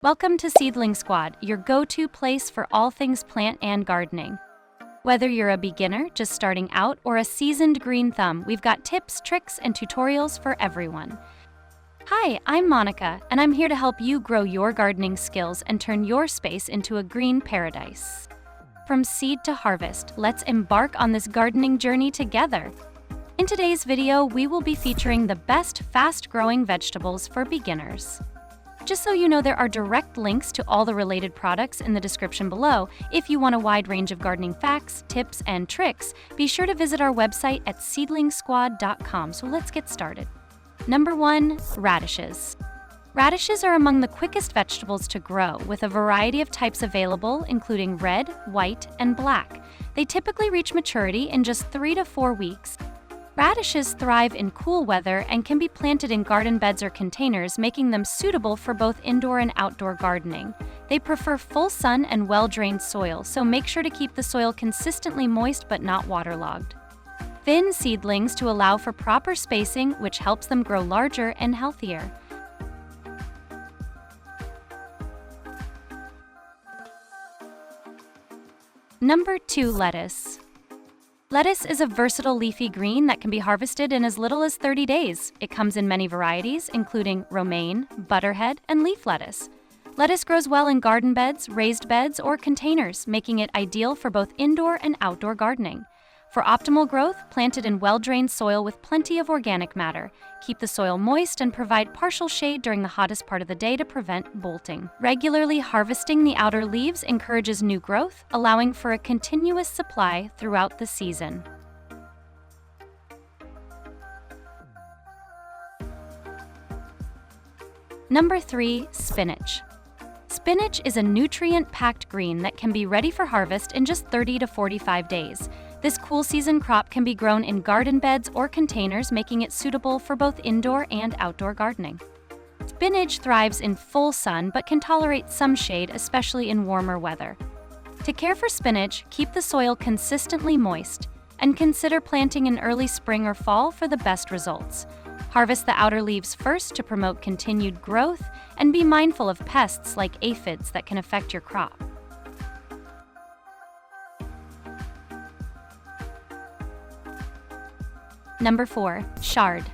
Welcome to Seedling Squad, your go-to place for all things plant and gardening. Whether you're a beginner just starting out or a seasoned green thumb, we've got tips, tricks, and tutorials for everyone. Hi, I'm Monica, and I'm here to help you grow your gardening skills and turn your space into a green paradise. From seed to harvest, let's embark on this gardening journey together. In today's video, we will be featuring the best fast-growing vegetables for beginners. Just so you know, there are direct links to all the related products in the description below. If you want a wide range of gardening facts, tips, and tricks, be sure to visit our website at seedlingsquad.com. So let's get started. Number 1, radishes. Radishes are among the quickest vegetables to grow, with a variety of types available, including red, white, and black. They typically reach maturity in just 3 to 4 weeks. Radishes thrive in cool weather and can be planted in garden beds or containers, making them suitable for both indoor and outdoor gardening. They prefer full sun and well-drained soil, so make sure to keep the soil consistently moist but not waterlogged. Thin seedlings to allow for proper spacing, which helps them grow larger and healthier. Number 2, lettuce. Lettuce is a versatile leafy green that can be harvested in as little as 30 days. It comes in many varieties, including romaine, butterhead, and leaf lettuce. Lettuce grows well in garden beds, raised beds, or containers, making it ideal for both indoor and outdoor gardening. For optimal growth, plant it in well-drained soil with plenty of organic matter. Keep the soil moist and provide partial shade during the hottest part of the day to prevent bolting. Regularly harvesting the outer leaves encourages new growth, allowing for a continuous supply throughout the season. Number 3, spinach. Spinach is a nutrient-packed green that can be ready for harvest in just 30 to 45 days. This cool season crop can be grown in garden beds or containers, making it suitable for both indoor and outdoor gardening. Spinach thrives in full sun but can tolerate some shade, especially in warmer weather. To care for spinach, keep the soil consistently moist and consider planting in early spring or fall for the best results. Harvest the outer leaves first to promote continued growth, and be mindful of pests like aphids that can affect your crop. Number 4, chard.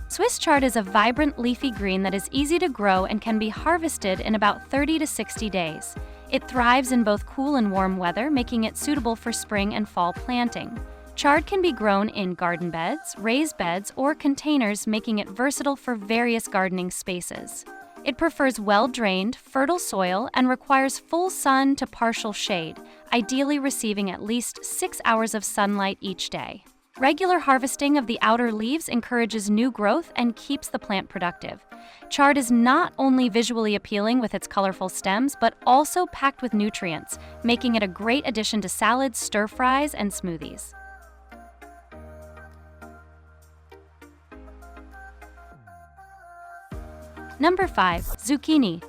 Swiss chard is a vibrant leafy green that is easy to grow and can be harvested in about 30 to 60 days. It thrives in both cool and warm weather, making it suitable for spring and fall planting. Chard can be grown in garden beds, raised beds, or containers, making it versatile for various gardening spaces. It prefers well-drained, fertile soil and requires full sun to partial shade, ideally receiving at least 6 hours of sunlight each day. Regular harvesting of the outer leaves encourages new growth and keeps the plant productive. Chard is not only visually appealing with its colorful stems, but also packed with nutrients, making it a great addition to salads, stir-fries, and smoothies. Number 5, zucchini.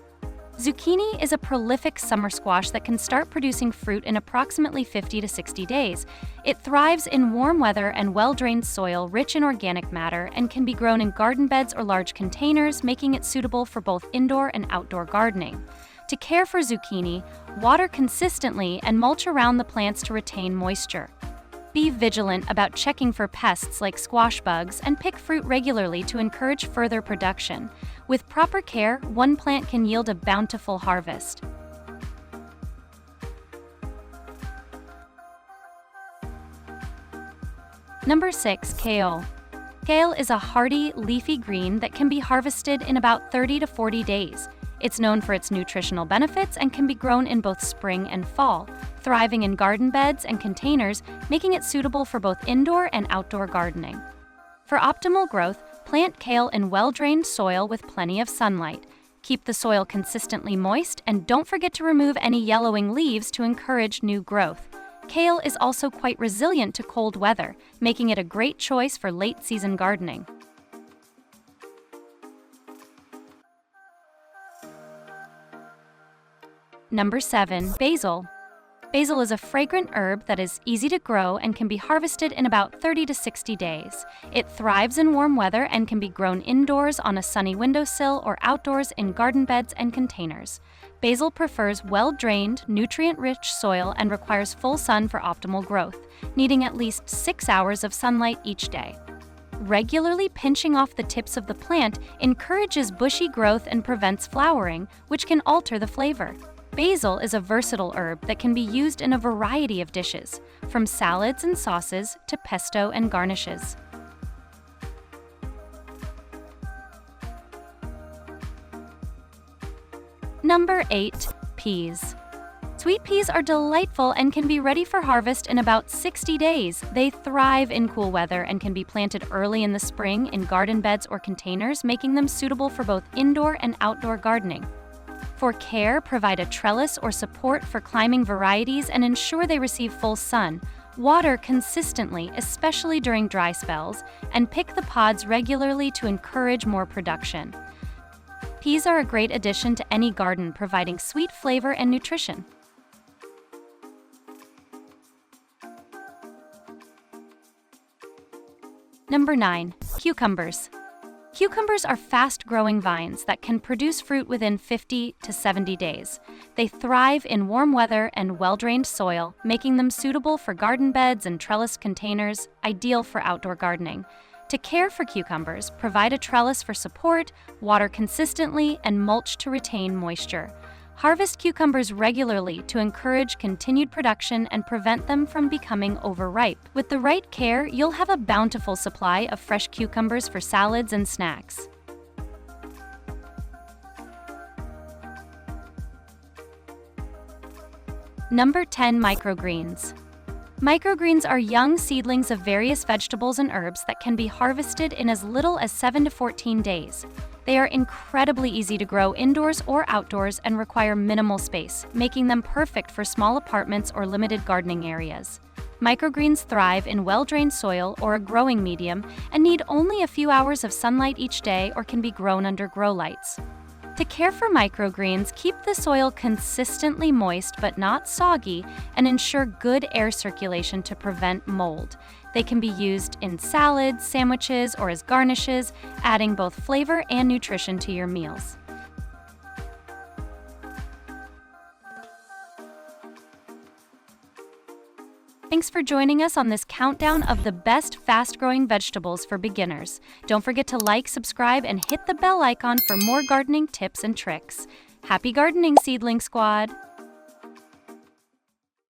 Zucchini is a prolific summer squash that can start producing fruit in approximately 50 to 60 days. It thrives in warm weather and well-drained soil rich in organic matter and can be grown in garden beds or large containers, making it suitable for both indoor and outdoor gardening. To care for zucchini, water consistently and mulch around the plants to retain moisture. Be vigilant about checking for pests like squash bugs and pick fruit regularly to encourage further production. With proper care, one plant can yield a bountiful harvest. Number 6, kale. Kale is a hardy, leafy green that can be harvested in about 30 to 40 days. It's known for its nutritional benefits and can be grown in both spring and fall, thriving in garden beds and containers, making it suitable for both indoor and outdoor gardening. For optimal growth, plant kale in well-drained soil with plenty of sunlight. Keep the soil consistently moist and don't forget to remove any yellowing leaves to encourage new growth. Kale is also quite resilient to cold weather, making it a great choice for late-season gardening. Number 7, basil. Basil is a fragrant herb that is easy to grow and can be harvested in about 30 to 60 days. It thrives in warm weather and can be grown indoors on a sunny windowsill or outdoors in garden beds and containers. Basil prefers well-drained, nutrient-rich soil and requires full sun for optimal growth, needing at least 6 hours of sunlight each day. Regularly pinching off the tips of the plant encourages bushy growth and prevents flowering, which can alter the flavor. Basil is a versatile herb that can be used in a variety of dishes, from salads and sauces to pesto and garnishes. Number 8. Peas. Sweet peas are delightful and can be ready for harvest in about 60 days. They thrive in cool weather and can be planted early in the spring in garden beds or containers, making them suitable for both indoor and outdoor gardening. For care, provide a trellis or support for climbing varieties and ensure they receive full sun. Water consistently, especially during dry spells, and pick the pods regularly to encourage more production. Peas are a great addition to any garden, providing sweet flavor and nutrition. Number 9. Cucumbers. Cucumbers are fast-growing vines that can produce fruit within 50 to 70 days. They thrive in warm weather and well-drained soil, making them suitable for garden beds and trellis containers, ideal for outdoor gardening. To care for cucumbers, provide a trellis for support, water consistently, and mulch to retain moisture. Harvest cucumbers regularly to encourage continued production and prevent them from becoming overripe. With the right care, you'll have a bountiful supply of fresh cucumbers for salads and snacks. Number 10. Microgreens. Microgreens are young seedlings of various vegetables and herbs that can be harvested in as little as 7 to 14 days. They are incredibly easy to grow indoors or outdoors and require minimal space, making them perfect for small apartments or limited gardening areas. Microgreens thrive in well-drained soil or a growing medium and need only a few hours of sunlight each day or can be grown under grow lights. To care for microgreens, keep the soil consistently moist but not soggy and ensure good air circulation to prevent mold. They can be used in salads, sandwiches, or as garnishes, adding both flavor and nutrition to your meals. Thanks for joining us on this countdown of the best fast-growing vegetables for beginners. Don't forget to like, subscribe, and hit the bell icon for more gardening tips and tricks. Happy gardening, Seedling Squad!